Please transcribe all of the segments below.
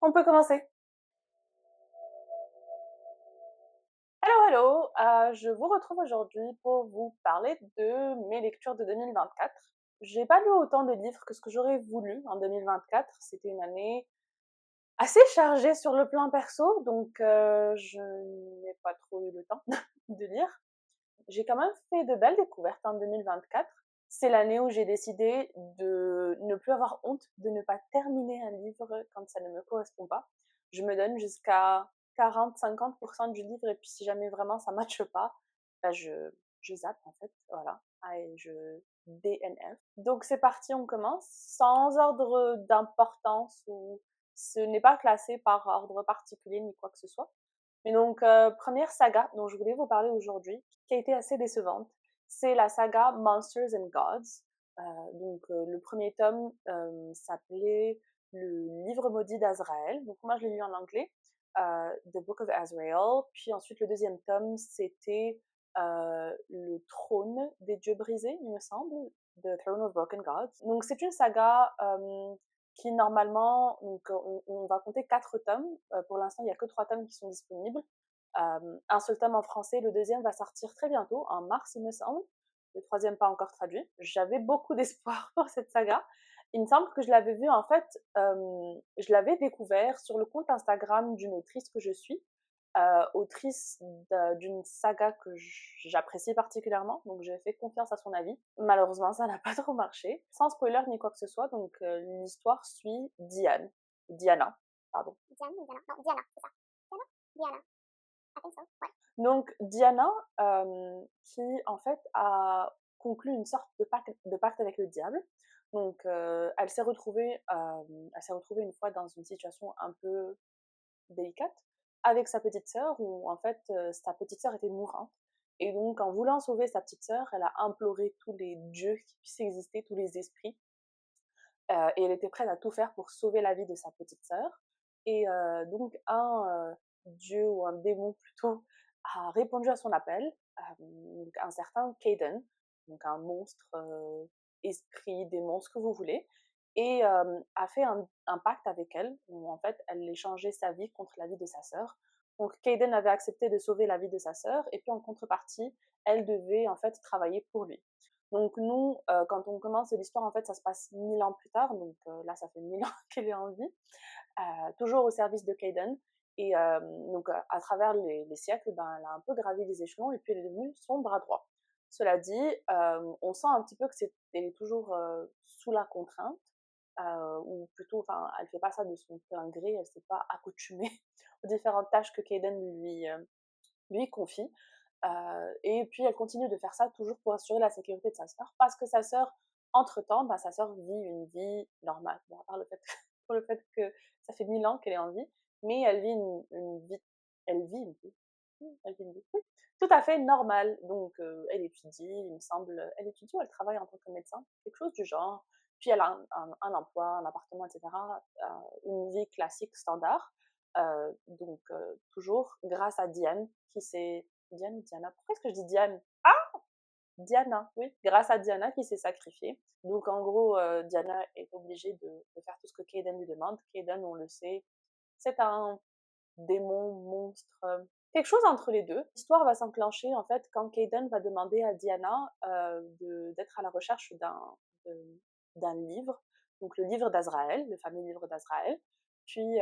On peut commencer. Hello, hello. Je vous retrouve aujourd'hui pour vous parler de mes lectures de 2024. J'ai pas lu autant de livres que ce que j'aurais voulu en 2024. C'était une année assez chargée sur le plan perso, donc je n'ai pas trop eu le temps de lire. J'ai quand même fait de belles découvertes en 2024. C'est l'année où j'ai décidé de ne plus avoir honte de ne pas terminer un livre quand ça ne me correspond pas. Je me donne jusqu'à 40-50% du livre et puis si jamais vraiment ça ne matche pas, bah je zappe en fait, voilà. Et je DNF. Donc c'est parti, on commence sans ordre d'importance ou ce n'est pas classé par ordre particulier ni quoi que ce soit. Mais donc, première saga dont je voulais vous parler aujourd'hui, qui a été assez décevante, c'est la saga Monsters and Gods. Le premier tome s'appelait Le livre maudit d'Azraël. Donc, moi, je l'ai lu en anglais, The Book of Azrael. Puis ensuite, le deuxième tome, c'était Le trône des dieux brisés, il me semble, The Throne of Broken Gods. Donc, c'est une saga qui normalement, donc on va compter 4 tomes. Pour l'instant, il n'y a que 3 tomes qui sont disponibles. Un seul tome en français, le deuxième va sortir très bientôt, en mars il me semble. Le troisième pas encore traduit. J'avais beaucoup d'espoir pour cette saga. Il me semble que je l'avais vu en fait, je l'avais découvert sur le compte Instagram d'une autrice que je suis, autrice d'une saga que j'apprécie particulièrement, donc j'ai fait confiance à son avis. Malheureusement, ça n'a pas trop marché. Sans spoiler ni quoi que ce soit, donc l'histoire suit Diana, pardon. Diane ou Diana? Non, Diana, c'est ça. Diana? Diana. I think so. Ouais. Donc Diana, qui en fait a conclu une sorte de pacte avec le diable. Donc elle s'est retrouvée une fois dans une situation un peu délicate avec sa petite sœur où en fait sa petite sœur était mourante. Et donc en voulant sauver sa petite sœur, elle a imploré tous les dieux qui puissent exister, tous les esprits, et elle était prête à tout faire pour sauver la vie de sa petite sœur. Et donc un dieu ou un démon plutôt a répondu à son appel, donc un certain Caden, donc un monstre, esprit, démon, ce que vous voulez, et a fait un pacte avec elle où en fait elle échangeait sa vie contre la vie de sa sœur. Donc Caden avait accepté de sauver la vie de sa sœur et puis en contrepartie, elle devait en fait travailler pour lui. Donc nous, quand on commence l'histoire, en fait, ça se passe 1000 ans plus tard. Donc là, ça fait 1000 ans qu'elle est en vie, toujours au service de Caden. Et donc à travers les siècles, ben, elle a un peu gravi les échelons et puis elle est devenue son bras droit. Cela dit, on sent un petit peu que elle est toujours sous la contrainte, ou plutôt, enfin, elle fait pas ça de son plein gré, elle s'est pas accoutumée aux différentes tâches que Caden lui confie. Et puis elle continue de faire ça toujours pour assurer la sécurité de sa sœur, parce que sa sœur, entre-temps, bah, sa sœur vit une vie normale. Bon, à part le fait, pour le fait que ça fait 1000 ans qu'elle est en vie, mais elle vit une vie, elle vit une vie, elle vit une vie, oui, tout à fait normale. Donc elle étudie, il me semble, elle étudie ou elle travaille en tant que médecin, quelque chose du genre. Puis elle a un emploi, un appartement, etc. Une vie classique, standard. Donc toujours grâce à Diane, qui s'est Diane ou Diana? Pourquoi est-ce que je dis Diane? Ah, Diana, oui, grâce à Diana qui s'est sacrifiée. Donc en gros, Diana est obligée de faire tout ce que Caden lui demande. Caden, on le sait, c'est un démon, monstre, quelque chose entre les deux. L'histoire va s'enclencher en fait quand Caden va demander à Diana d'être à la recherche d'un livre, donc le livre d'Azraël, le fameux livre d'Azraël. Puis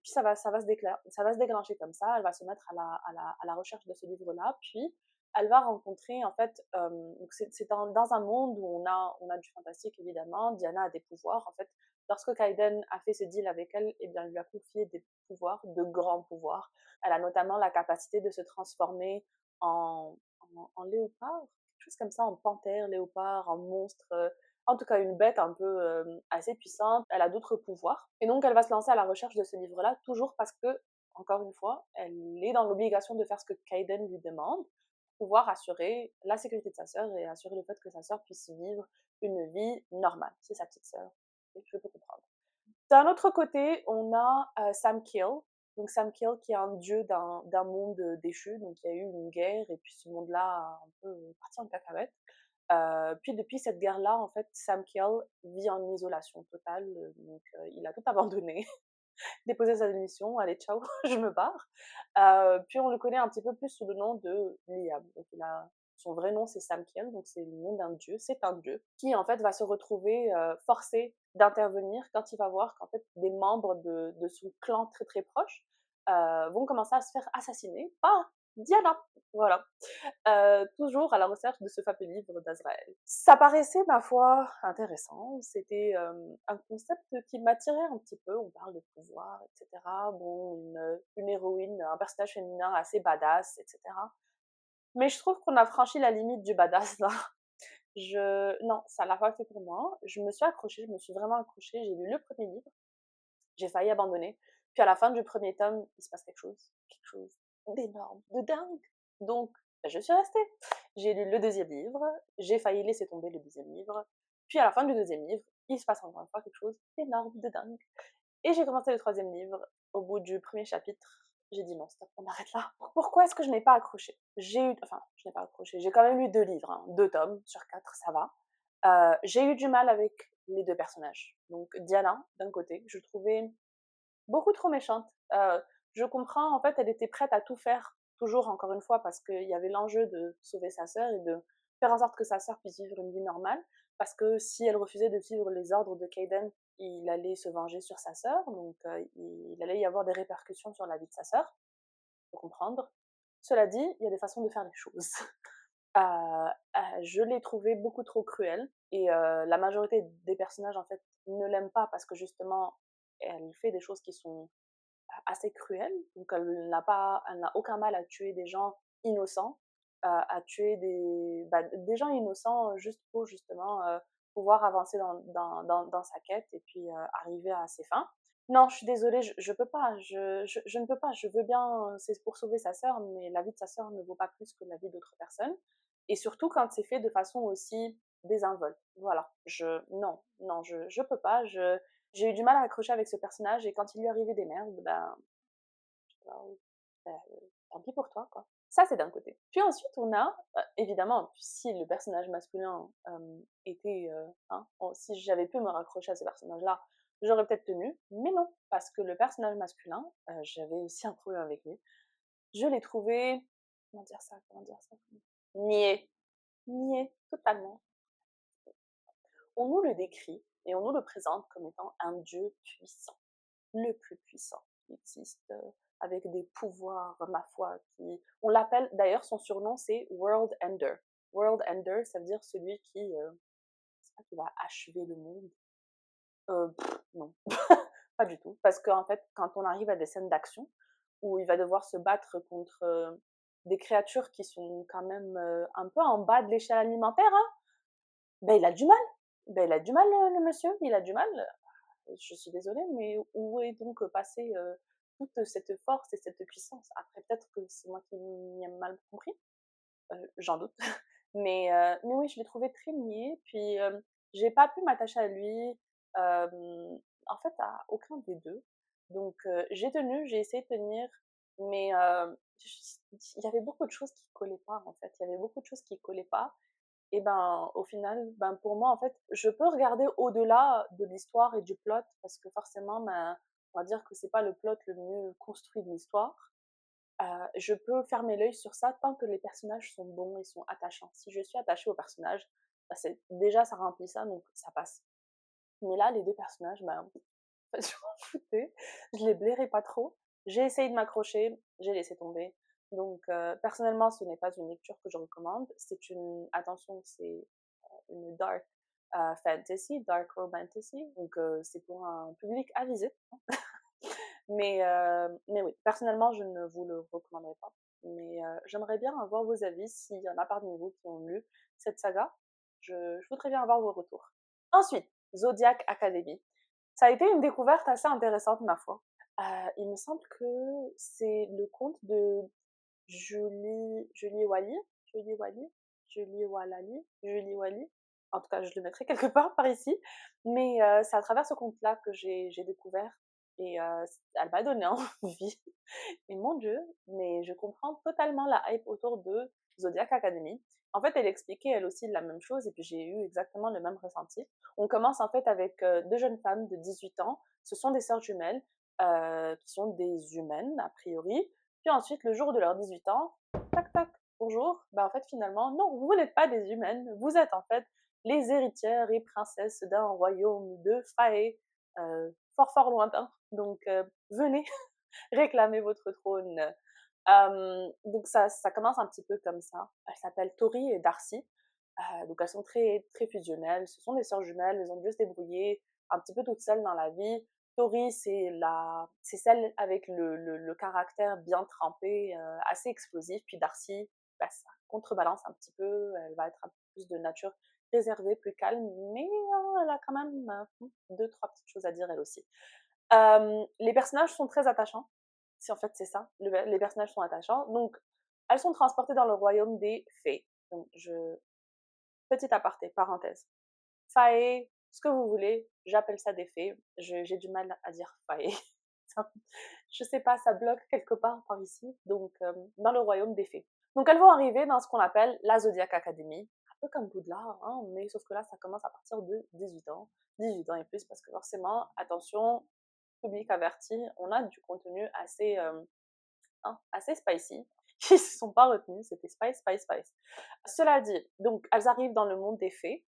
ça va se déclencher comme ça. Elle va se mettre à la recherche de ce livre-là. Puis elle va rencontrer en fait, donc c'est dans un monde où on a du fantastique évidemment. Diana a des pouvoirs en fait. Lorsque Kaiden a fait ce deal avec elle, eh bien, il lui a confié des pouvoirs, de grands pouvoirs. Elle a notamment la capacité de se transformer en léopard, quelque chose comme ça, en panthère, léopard, en monstre, en tout cas une bête un peu assez puissante. Elle a d'autres pouvoirs. Et donc elle va se lancer à la recherche de ce livre-là, toujours parce que, encore une fois, elle est dans l'obligation de faire ce que Kaiden lui demande, pour pouvoir assurer la sécurité de sa sœur et assurer le fait que sa sœur puisse vivre une vie normale. C'est sa petite sœur. Je peux comprendre. D'un autre côté, on a Sam Kill. Donc Sam Kill qui est un dieu d'un monde déchu. Donc il y a eu une guerre et puis ce monde-là a un peu parti en cacahuète. Puis depuis cette guerre-là, en fait, Sam Kill vit en isolation totale. Donc il a tout abandonné. déposer sa démission, allez ciao, je me barre. Puis on le connaît un petit peu plus sous le nom de Liam. Donc son vrai nom c'est Samkiel, donc c'est le nom d'un dieu, c'est un dieu, qui en fait va se retrouver forcé d'intervenir quand il va voir qu'en fait des membres de son clan très très proche vont commencer à se faire assassiner par Diana. Voilà. Toujours à la recherche de ce fameux livre d'Azraël. Ça paraissait, ma foi, intéressant. C'était un concept qui m'attirait un petit peu. On parle de pouvoir, etc. Bon, une héroïne, un personnage féminin assez badass, etc. Mais je trouve qu'on a franchi la limite du badass là. Non, ça l'a pas fait pour moi. Je me suis accrochée, je me suis vraiment accrochée. J'ai lu le premier livre, j'ai failli abandonner. Puis à la fin du premier tome, il se passe quelque chose d'énorme, de dingue. Donc, je suis restée. J'ai lu le deuxième livre, j'ai failli laisser tomber le deuxième livre. Puis à la fin du deuxième livre, il se passe encore une fois quelque chose d'énorme, de dingue. Et j'ai commencé le troisième livre. Au bout du premier chapitre, j'ai dit non, stop, on arrête là. Pourquoi est-ce que je n'ai pas accroché? Je n'ai pas accroché. J'ai quand même lu 2 livres, hein, 2 tomes sur 4, ça va. J'ai eu du mal avec les 2 personnages. Donc Diana, d'un côté, je trouvais beaucoup trop méchante. Je comprends, en fait, elle était prête à tout faire, toujours encore une fois, parce qu'il y avait l'enjeu de sauver sa sœur et de faire en sorte que sa sœur puisse vivre une vie normale, parce que si elle refusait de suivre les ordres de Caden, il allait se venger sur sa sœur, donc il allait y avoir des répercussions sur la vie de sa sœur, faut comprendre. Cela dit, il y a des façons de faire les choses. Je l'ai trouvée beaucoup trop cruelle, et la majorité des personnages, en fait, ne l'aiment pas parce que justement, elle fait des choses qui sont assez cruelle, donc elle n'a aucun mal à tuer des gens innocents, à tuer des gens innocents juste pour justement pouvoir avancer dans sa quête et puis arriver à ses fins. Non, je suis désolée, je peux pas, je ne peux pas, je veux bien, c'est pour sauver sa sœur, mais la vie de sa sœur ne vaut pas plus que la vie d'autres personnes, et surtout quand c'est fait de façon aussi désinvolte. Voilà, non, non, je peux pas, j'ai eu du mal à accrocher avec ce personnage, et quand il lui arrivait des merdes, tant pis pour toi, quoi. Ça, c'est d'un côté. Puis ensuite, on a, évidemment, si le personnage masculin était, si j'avais pu me raccrocher à ce personnage-là, j'aurais peut-être tenu, mais non, parce que le personnage masculin, j'avais aussi un problème avec lui. Je l'ai trouvé, comment dire ça, niais, niais, totalement. On nous le décrit et on nous le présente comme étant un dieu puissant, le plus puissant qui existe, avec des pouvoirs, ma foi, on l'appelle, d'ailleurs, son surnom, c'est World Ender. World Ender, ça veut dire celui c'est pas qui va achever le monde. Non, pas du tout. Parce qu'en fait, quand on arrive à des scènes d'action, où il va devoir se battre contre des créatures qui sont quand même un peu en bas de l'échelle alimentaire, hein, ben il a du mal. Ben il a du mal, le monsieur, il a du mal. Je suis désolée, mais où est donc passée toute cette force et cette puissance? Après, peut-être que c'est moi qui m'y ai mal compris, j'en doute. Mais oui, je l'ai trouvé très niais, puis j'ai pas pu m'attacher à lui, en fait, à aucun des deux. Donc j'ai tenu, j'ai essayé de tenir, mais il y avait beaucoup de choses qui collaient pas, en fait. Il y avait beaucoup de choses qui collaient pas, et ben, au final, ben, pour moi, en fait, je peux regarder au-delà de l'histoire et du plot, parce que forcément, ben, on va dire que c'est pas le plot le mieux construit de l'histoire. Je peux fermer l'œil sur ça tant que les personnages sont bons et sont attachants. Si je suis attachée au personnage, ben, déjà ça remplit ça, donc ça passe. Mais là, les 2 personnages, ben, je m'en foutais, je les blairais pas trop. J'ai essayé de m'accrocher, j'ai laissé tomber. Donc, personnellement, ce n'est pas une lecture que je recommande. Attention, c'est une fantasy, dark romantasy. Donc, c'est pour un public avisé. Mais oui, personnellement, je ne vous le recommanderais pas. Mais j'aimerais bien avoir vos avis s'il y en a parmi vous qui ont lu cette saga. Je voudrais bien avoir vos retours. Ensuite, Zodiac Academy. Ça a été une découverte assez intéressante, ma foi. Il me semble que c'est le conte de Julie Wally, Julie Wally, Julie Walali, Julie Wally. En tout cas, je le mettrai quelque part par ici. Mais c'est à travers ce conte-là que j'ai découvert, et elle m'a donné envie. Et mon Dieu, mais je comprends totalement la hype autour de Zodiac Academy. En fait, elle expliquait elle aussi la même chose, et puis j'ai eu exactement le même ressenti. On commence en fait avec 2 jeunes femmes de 18 ans. Ce sont des sœurs jumelles qui sont des humaines, a priori. Puis ensuite, le jour de leurs 18 ans, tac tac, bonjour, bah en fait finalement, non, vous n'êtes pas des humaines, vous êtes en fait les héritières et princesses d'un royaume de Fae, fort fort lointain. Donc venez réclamer votre trône. Donc ça commence un petit peu comme ça. Elles s'appellent Tori et Darcy. Donc elles sont très, très fusionnelles. Ce sont des sœurs jumelles, elles ont dû se débrouiller un petit peu toutes seules dans la vie. Tori, c'est celle avec le caractère bien trempé, assez explosif. Puis Darcy, bah, ça contrebalance un petit peu. Elle va être un peu plus de nature réservée, plus calme, mais elle a quand même deux, trois petites choses à dire elle aussi. Les personnages sont très attachants. Si en fait c'est ça, les personnages sont attachants. Donc elles sont transportées dans le royaume des fées. Donc petit aparté, parenthèse. Fae, ce que vous voulez, j'appelle ça des fées. J'ai du mal à dire fae. Je sais pas, ça bloque quelque part par ici. Donc dans le royaume des fées. Donc elles vont arriver dans ce qu'on appelle la Zodiac Academy. Un peu comme Poudlard, hein, mais sauf que là ça commence à partir de 18 ans. 18 ans et plus parce que forcément, attention, public averti, on a du contenu assez spicy, qui se sont pas retenus, c'était spice, spice, spice. Cela dit, donc elles arrivent dans le monde des fées,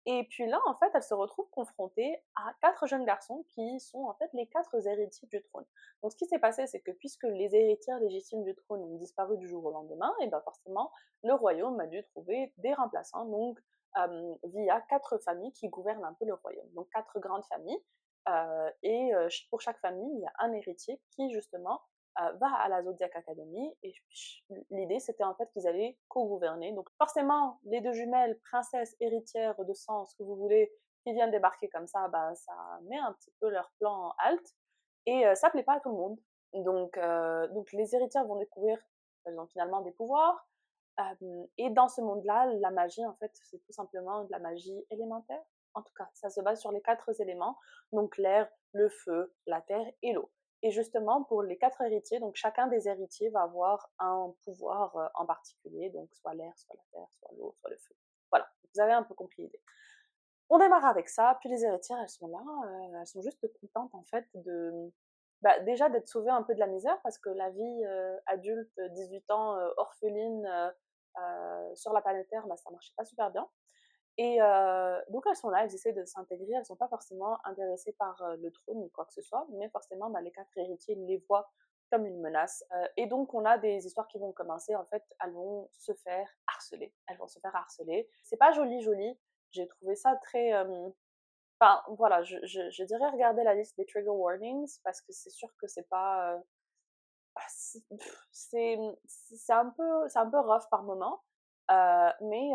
et puis là, en fait, elles se retrouvent confrontées à 4 jeunes garçons qui sont en fait les 4 héritiers du trône. Donc ce qui s'est passé, c'est que puisque les héritières légitimes du trône ont disparu du jour au lendemain, et ben forcément, le royaume a dû trouver des remplaçants, donc via 4 familles qui gouvernent un peu le royaume. Donc 4 grandes familles, et pour chaque famille, il y a un héritier qui justement va à la Zodiac Academy, et l'idée c'était en fait qu'ils allaient co-gouverner. Donc forcément, les deux jumelles, princesses, héritières de sang, ce que vous voulez, qui viennent débarquer comme ça, bah, ça met un petit peu leur plan en halte, et ça plaît pas à tout le monde. Donc les héritières vont découvrir qu'elles ont finalement des pouvoirs, et dans ce monde-là, la magie, en fait, c'est tout simplement de la magie élémentaire. En tout cas, ça se base sur les 4 éléments, donc l'air, le feu, la terre et l'eau. Et justement, pour les 4 héritiers, donc chacun des héritiers va avoir un pouvoir en particulier, donc soit l'air, soit la terre, soit l'eau, soit le feu. Voilà, vous avez un peu compris l'idée. On démarre avec ça, puis les héritières, elles sont là, elles sont juste contentes en fait déjà d'être sauvées un peu de la misère, parce que la vie adulte, 18 ans, orpheline, sur la planète Terre, bah, ça marchait pas super bien. Et donc elles sont là, elles essaient de s'intégrer, elles sont pas forcément intéressées par le trône ou quoi que ce soit, mais forcément bah, les 4 héritiers les voient comme une menace. Et donc on a des histoires qui vont commencer, en fait, elles vont se faire harceler. Elles vont se faire harceler. C'est pas joli joli, j'ai trouvé ça très... Enfin voilà, je dirais regarder la liste des trigger warnings, parce que c'est sûr que c'est pas... c'est un peu rough par moment. Mais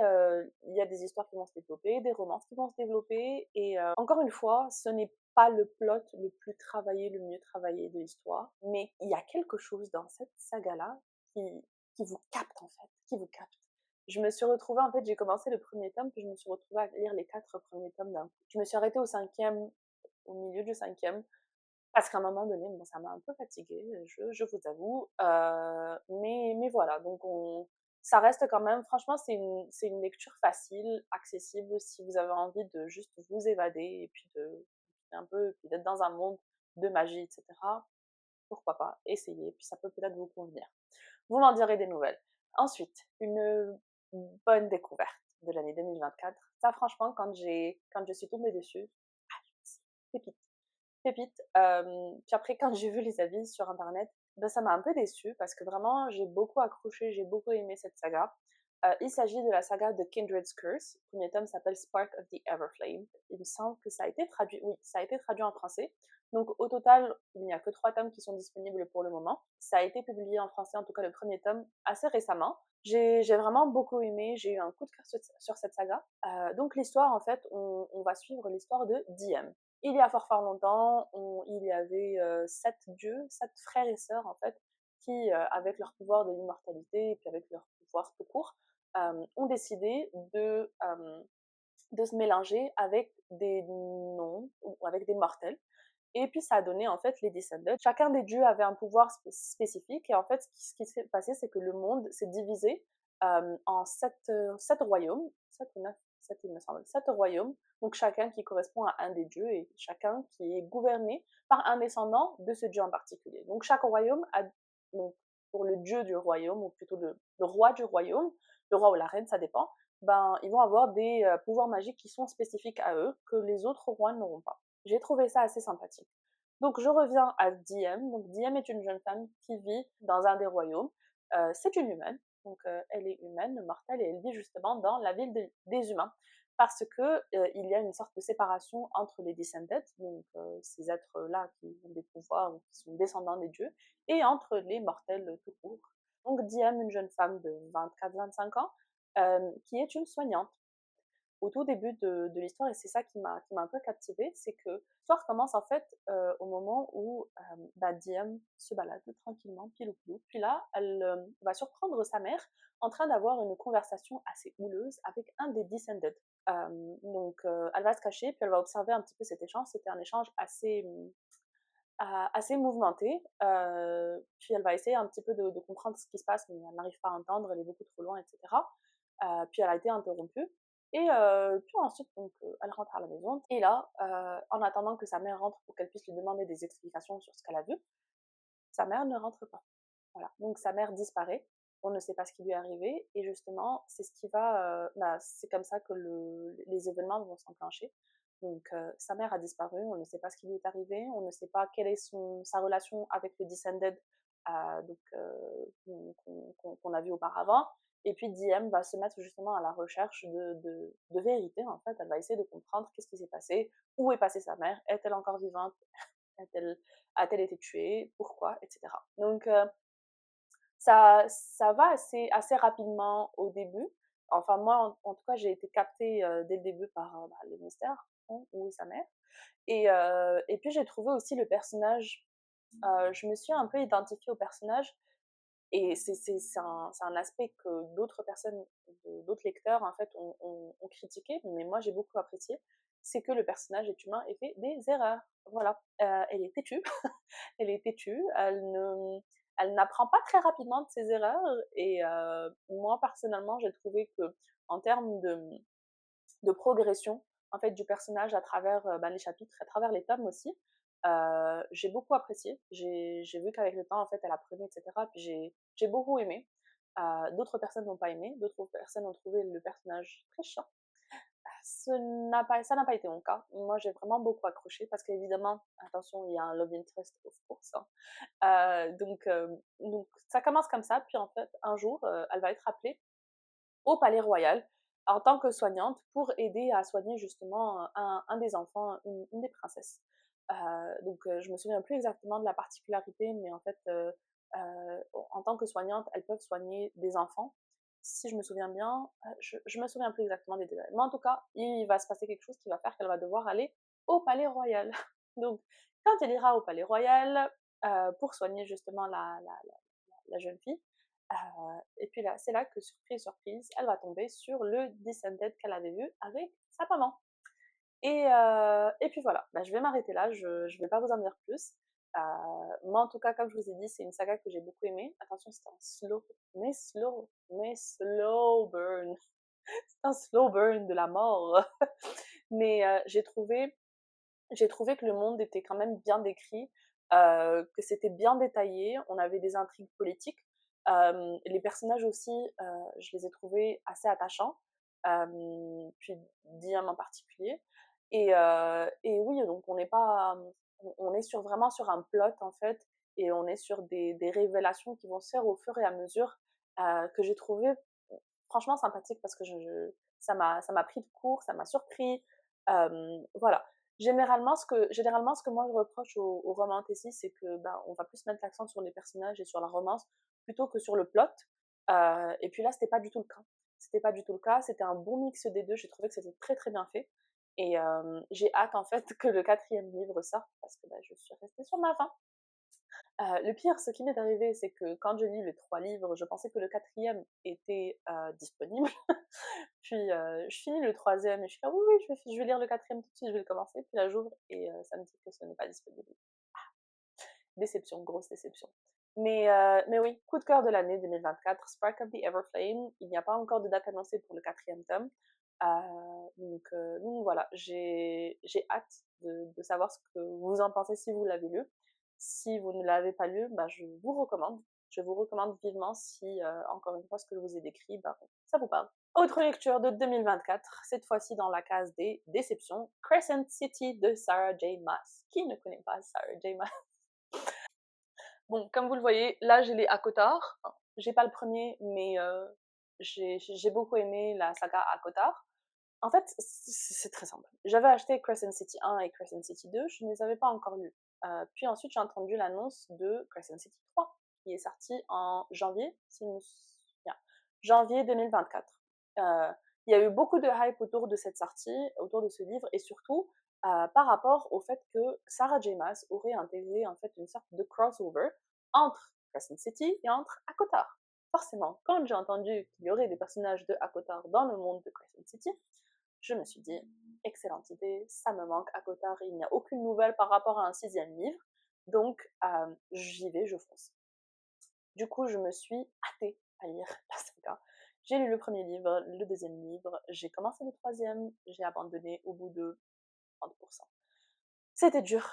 il y a des histoires qui vont se développer, des romances qui vont se développer, et encore une fois, ce n'est pas le plot le plus travaillé, le mieux travaillé de l'histoire, mais il y a quelque chose dans cette saga-là qui vous capte en fait, qui vous capte. Je me suis retrouvée, en fait, j'ai commencé le premier tome, puis je me suis retrouvée à lire les 4 premiers tomes d'un coup. Je me suis arrêtée au 5e, au milieu du 5e, parce qu'à un moment donné, bon, ça m'a un peu fatiguée, je vous avoue. Mais voilà, donc ça reste quand même, franchement, c'est une lecture facile, accessible, si vous avez envie de juste vous évader, et puis puis d'être dans un monde de magie, etc. Pourquoi pas, essayez, puis ça peut peut-être vous convenir. Vous m'en direz des nouvelles. Ensuite, une bonne découverte de l'année 2024. Ça, franchement, quand je suis tombée dessus, pépite pépite. Puis après, quand j'ai vu les avis sur internet, ben, ça m'a un peu déçue, parce que vraiment, j'ai beaucoup accroché, j'ai beaucoup aimé cette saga. Il s'agit de la saga de Kindred's Curse. Le premier tome s'appelle Spark of the Everflame. Il me semble que ça a été traduit, oui, ça a été traduit en français. Donc au total, il n'y a que 3 tomes qui sont disponibles pour le moment. Ça a été publié en français, en tout cas le premier tome, assez récemment. J'ai vraiment beaucoup aimé, j'ai eu un coup de cœur sur cette saga. Donc l'histoire, en fait, on va suivre l'histoire de Diem. Il y a fort fort longtemps, il y avait 7 dieux, 7 frères et sœurs en fait, qui, avec leur pouvoir de l'immortalité et puis avec leur pouvoir tout court, ont décidé de se mélanger avec des noms ou avec des mortels. Et puis ça a donné en fait les Descendants. Chacun des dieux avait un pouvoir spécifique, et en fait ce qui s'est passé, c'est que le monde s'est divisé en 7 royaumes, 7 ou 9, 7 il me semble, 7 royaumes, donc chacun qui correspond à un des dieux et chacun qui est gouverné par un descendant de ce dieu en particulier. Donc chaque royaume a, donc, pour le dieu du royaume, ou plutôt le roi du royaume, le roi ou la reine, ça dépend, ben, ils vont avoir des pouvoirs magiques qui sont spécifiques à eux, que les autres rois n'auront pas. J'ai trouvé ça assez sympathique. Donc je reviens à Diem. Donc Diem est une jeune femme qui vit dans un des royaumes. C'est une humaine, donc elle est humaine, mortelle, et elle vit justement dans la ville des humains. Parce que il y a une sorte de séparation entre les Descended, donc ces êtres-là qui ont des pouvoirs, qui sont descendants des dieux, et entre les mortels tout court. Donc Diem, une jeune femme de 24-25 ans, qui est une soignante au tout début de l'histoire, et c'est ça qui m'a un peu captivée, c'est que l'histoire commence en fait au moment où Diem se balade tranquillement, pilou pilou, puis là, elle va surprendre sa mère en train d'avoir une conversation assez houleuse avec un des Descended. Donc, elle va se cacher, puis elle va observer un petit peu cet échange. C'était un échange assez mouvementé. Puis elle va essayer un petit peu de comprendre ce qui se passe, mais elle n'arrive pas à entendre, elle est beaucoup trop loin, etc. Puis elle a été interrompue. Et puis ensuite, donc, elle rentre à la maison. Et là, en attendant que sa mère rentre pour qu'elle puisse lui demander des explications sur ce qu'elle a vu, sa mère ne rentre pas. Voilà. Donc sa mère disparaît. On ne sait pas ce qui lui est arrivé. Et justement, c'est ce qui va. C'est comme ça que les événements vont s'enclencher. Donc sa mère a disparu. On ne sait pas ce qui lui est arrivé. On ne sait pas quelle est sa relation avec le Descended qu'on a vu auparavant. Et puis Diem va se mettre justement à la recherche de vérité. En fait, elle va essayer de comprendre qu'est-ce qui s'est passé, où est passée sa mère, est-elle encore vivante, a-t-elle a-t-elle été tuée, pourquoi, etc. Donc ça va assez rapidement au début. Enfin moi, en tout cas, j'ai été captée dès le début par le mystère, hein, où est sa mère. Et puis j'ai trouvé aussi le personnage, je me suis un peu identifiée au personnage, et c'est un aspect que d'autres personnes, d'autres lecteurs en fait ont critiqué, mais moi j'ai beaucoup apprécié, c'est que le personnage est humain et fait des erreurs. Voilà, elle est têtue, elle est têtue, elle n'apprend pas très rapidement de ses erreurs, et moi personnellement j'ai trouvé que en termes de progression en fait du personnage à travers les chapitres, à travers les tomes aussi, j'ai beaucoup apprécié. J'ai vu qu'avec le temps en fait elle apprenait, etc. Puis j'ai beaucoup aimé. D'autres personnes n'ont pas aimé, d'autres personnes ont trouvé le personnage très chiant. Ça n'a pas été mon cas. Moi, j'ai vraiment beaucoup accroché parce qu'évidemment, attention, il y a un love interest, of course, hein. Donc, ça commence comme ça. Puis en fait, un jour, elle va être appelée au Palais Royal en tant que soignante pour aider à soigner justement un des enfants, une des princesses. Donc, je me souviens plus exactement de la particularité, mais en fait, en tant que soignante, elles peuvent soigner des enfants. Si je me souviens bien, je me souviens plus exactement des détails. Mais en tout cas, il va se passer quelque chose qui va faire qu'elle va devoir aller au Palais Royal. Donc, quand elle ira au Palais Royal pour soigner justement la jeune fille, et puis là, c'est là que, surprise, surprise, elle va tomber sur le Descended qu'elle avait vu avec sa maman. Et puis voilà, je vais m'arrêter là, je ne vais pas vous en dire plus. Moi, en tout cas, comme je vous ai dit, c'est une saga que j'ai beaucoup aimée. Attention, c'est un slow burn. C'est un slow burn de la mort. Mais j'ai trouvé que le monde était quand même bien décrit, que c'était bien détaillé, on avait des intrigues politiques. Les personnages aussi, je les ai trouvés assez attachants, puis Diem en particulier. Et oui, donc on n'est pas, on est vraiment sur un plot en fait, et on est sur des révélations qui vont se faire au fur et à mesure, que j'ai trouvé franchement sympathique parce que ça m'a pris de court, ça m'a surpris. Voilà. Généralement, ce que moi je reproche au romanticisme, c'est que on va plus mettre l'accent sur les personnages et sur la romance plutôt que sur le plot. Et puis là, c'était pas du tout le cas. C'était pas du tout le cas. C'était un bon mix des deux. J'ai trouvé que c'était très très bien fait. Et j'ai hâte en fait que le quatrième livre sorte parce que je suis restée sur ma faim. Le pire, ce qui m'est arrivé, c'est que quand j'ai lu les 3 livres, je pensais que le quatrième était disponible. Puis je finis le troisième et je suis là, oui, oui, je vais lire le quatrième tout de suite, je vais le commencer. Puis là, j'ouvre et ça me dit que ce n'est pas disponible. Déception, grosse déception. Mais oui, coup de cœur de l'année 2024, Spark of the Everflame. Il n'y a pas encore de date annoncée pour le quatrième tome. Donc voilà, j'ai hâte de savoir ce que vous en pensez si vous l'avez lu. Si vous ne l'avez pas lu, bah, je vous recommande. Je vous recommande vivement si, encore une fois, ce que je vous ai décrit, bah, ça vous parle. Autre lecture de 2024, cette fois-ci dans la case des déceptions, Crescent City de Sarah J. Maas. Qui ne connaît pas Sarah J. Maas? Bon, comme vous le voyez, là j'ai les ACOTAR. J'ai pas le premier, mais j'ai beaucoup aimé la saga ACOTAR. En fait, c'est très simple. J'avais acheté Crescent City 1 et Crescent City 2, je ne les avais pas encore lus. Puis ensuite, j'ai entendu l'annonce de Crescent City 3, qui est sorti en janvier, si je me souviens. Janvier 2024. Il y a eu beaucoup de hype autour de cette sortie, autour de ce livre, et surtout par rapport au fait que Sarah J. Maas aurait intégré en fait une sorte de crossover entre Crescent City et entre ACOTAR. Forcément, quand j'ai entendu qu'il y aurait des personnages de ACOTAR dans le monde de Crescent City, je me suis dit, excellente idée, ça me manque ACOTAR, il n'y a aucune nouvelle par rapport à un 6e livre, donc j'y vais, je fonce. Du coup, je me suis hâtée à lire la saga. J'ai lu le premier livre, le deuxième livre, j'ai commencé le troisième, j'ai abandonné au bout de 30%. C'était dur.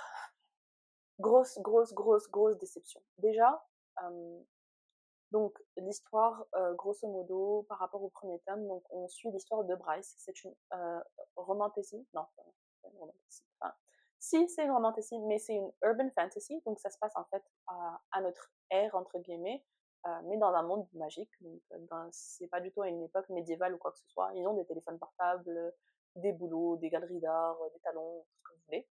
Grosse, grosse, grosse, grosse déception. Déjà, donc l'histoire, grosso modo, par rapport au premier tome, donc on suit l'histoire de Bryce. C'est une romantasy, non, pas une romantasy. Enfin, si c'est une romantasy, mais c'est une urban fantasy, donc ça se passe en fait à notre ère entre guillemets, mais dans un monde magique. Donc c'est pas du tout à une époque médiévale ou quoi que ce soit. Ils ont des téléphones portables, des boulots, des galeries d'art, des talons, tout ce que vous voulez.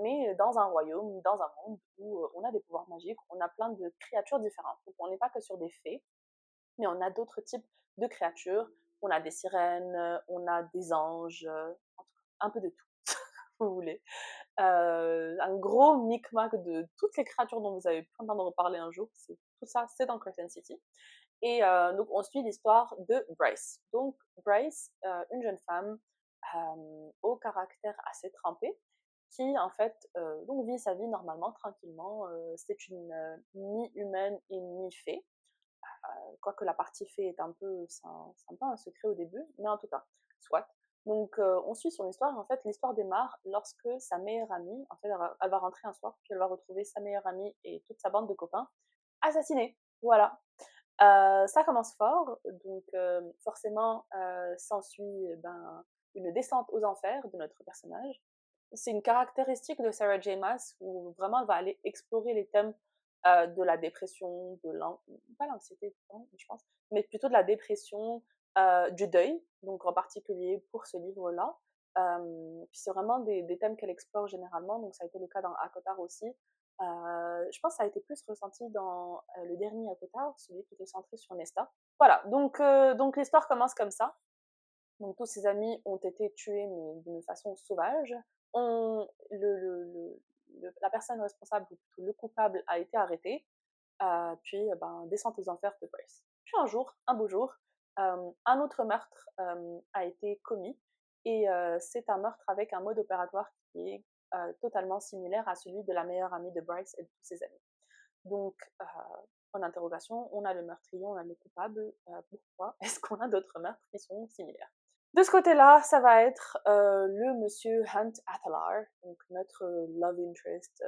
Mais dans un royaume, dans un monde où on a des pouvoirs magiques, on a plein de créatures différentes. Donc on n'est pas que sur des fées, mais on a d'autres types de créatures. On a des sirènes, on a des anges, en tout cas, un peu de tout, si vous voulez. Un gros micmac de toutes les créatures dont vous avez pu entendre parler un jour. Tout ça, c'est dans Crescent City. Et donc on suit l'histoire de Bryce. Donc Bryce, une jeune femme au caractère assez trempé, qui en fait donc vit sa vie normalement, tranquillement. C'est une mi-humaine et mi-fée, quoique la partie fée est un peu, c'est un peu un secret au début, mais en tout cas, soit. Donc on suit son histoire, et en fait l'histoire démarre lorsque sa meilleure amie, en fait elle va rentrer un soir, puis elle va retrouver sa meilleure amie et toute sa bande de copains assassinés. Voilà. Ça commence fort, donc forcément s'ensuit une descente aux enfers de notre personnage. C'est une caractéristique de Sarah J. Maas où vraiment elle va aller explorer les thèmes de la dépression, pas l'anxiété, je pense, mais plutôt de la dépression, du deuil, donc en particulier pour ce livre-là. Puis c'est vraiment des thèmes qu'elle explore généralement, donc ça a été le cas dans ACOTAR aussi. Je pense que ça a été plus ressenti dans le dernier ACOTAR, celui qui était centré sur Nesta. Voilà, donc l'histoire commence comme ça. Donc tous ses amis ont été tués, mais d'une façon sauvage. On, la personne responsable, ou plutôt le coupable, a été arrêté. Puis descente aux enfers de Grace. Puis un jour, un beau jour, un autre meurtre a été commis, et c'est un meurtre avec un mode opératoire qui est totalement similaire à celui de la meilleure amie de Bryce et de tous ses amis. Donc, en interrogation, on a le meurtrier, on a le coupable. Pourquoi est-ce qu'on a d'autres meurtres qui sont similaires? De ce côté-là, ça va être le monsieur Hunt Athalar, donc notre love interest,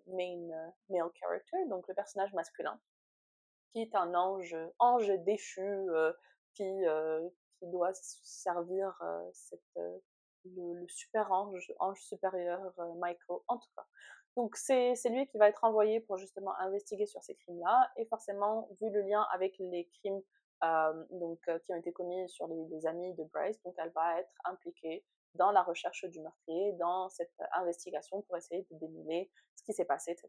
main male character, donc le personnage masculin, qui est un ange déchu qui doit servir le super ange supérieur Michael, en tout cas. Donc c'est lui qui va être envoyé pour justement investiguer sur ces crimes-là, et forcément, vu le lien avec les crimes qui ont été commis sur les amis de Bryce, donc elle va être impliquée dans la recherche du meurtrier, dans cette investigation pour essayer de démêler ce qui s'est passé, etc.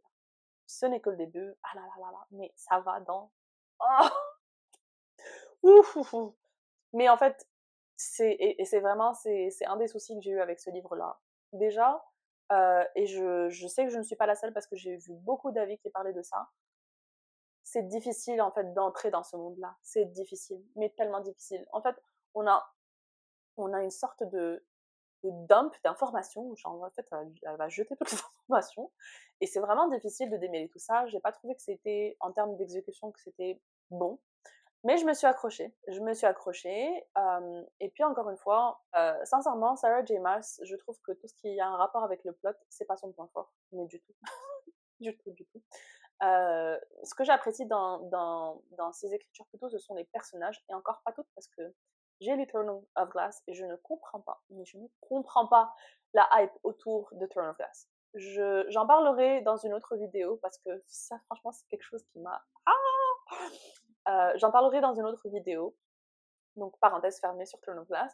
Ce n'est que le début, ah là là là là, mais ça va dans... Oh ouf, ouf, ouf. Mais en fait, c'est vraiment, c'est un des soucis que j'ai eu avec ce livre-là. Déjà, et je sais que je ne suis pas la seule parce que j'ai vu beaucoup d'avis qui parlaient de ça, c'est difficile en fait d'entrer dans ce monde-là. C'est difficile, mais tellement difficile. En fait, on a, on a une sorte de dump d'informations, genre en fait elle va jeter toutes les informations, et c'est vraiment difficile de démêler tout ça. J'ai pas trouvé que c'était, en termes d'exécution, que c'était bon, Mais je me suis accrochée, et puis encore une fois, sincèrement, Sarah J. Maas, je trouve que tout ce qui a un rapport avec le plot, c'est pas son point fort, mais du tout, du tout, du tout. Ce que j'apprécie dans ses écritures plutôt, ce sont les personnages, et encore pas toutes parce que j'ai lu Throne of Glass et je ne comprends pas, mais je ne comprends pas la hype autour de Throne of Glass. J'en parlerai dans une autre vidéo parce que ça, franchement, c'est quelque chose qui m'a... j'en parlerai dans une autre vidéo, donc parenthèse fermée sur Throne of Glass.